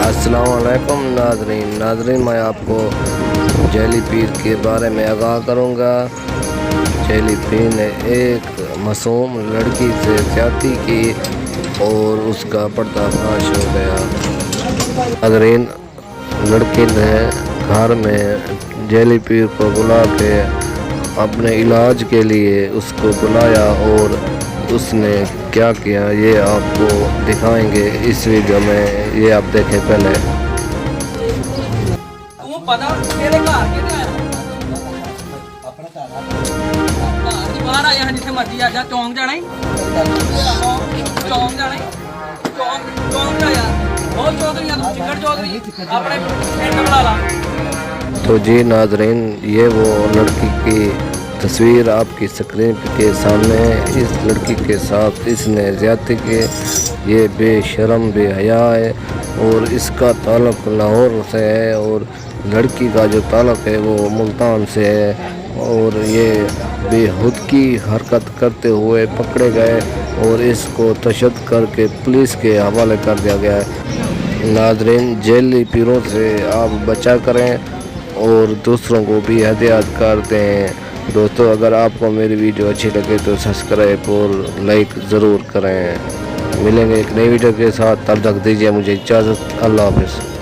अस्सलाम वालेकुम नाज़रीन, मैं आपको जेली पीर के बारे में आगाह करूँगा। जेली पीर ने एक मासूम लड़की से ज़्यादती की और उसका पर्दाफाश हो गया। नाज़रीन, लड़की ने घर में जेली पीर को बुला के अपने इलाज के लिए उसको बुलाया और उसने क्या किया ये आपको दिखाएंगे इस वीडियो में। ये आप देखें पहले। ਬਾਹਰ ਆਇਆ ਹਾਂ ਜਿੱਥੇ ਮਰਜੀ ਆ ਜਾ ਚੌਂਕ ਜਾਣਾ ਹੀ ਚੌਂਕ ਜਾਣਾ ਹੀ ਚੌਂਕ ਜਾ ਯਾਰ ਬਹੁਤ ਚੌਧਰੀਆਂ ਤੂੰ ਚਿੱਕੜ ਚੌਧਰੀ ਆਪਣੇ ਪਿੰਡ ਬੁਲਾ ਲਾ। तो जी नाज़रीन, ये वो लड़की की तस्वीर आपकी स्क्रीन के सामने है। इस लड़की के साथ इसने ज़्यादती की। ये बेशरम बेहया है और इसका ताल्लुक़ लाहौर से है और लड़की का जो ताल्लुक़ है वो मुल्तान से है। और ये बेहुदगी हरकत करते हुए पकड़े गए और इसको तशद्दुद करके पुलिस के हवाले कर दिया गया है। नाज़रीन, जेली पीरों से आप बचा करें और दूसरों को भी हदायत करते हैं। दोस्तों, अगर आपको मेरी वीडियो अच्छी लगे तो सब्सक्राइब और लाइक ज़रूर करें। मिलेंगे एक नई वीडियो के साथ, तब तक दीजिए मुझे इजाज़त। अल्लाह हाफ़िज़।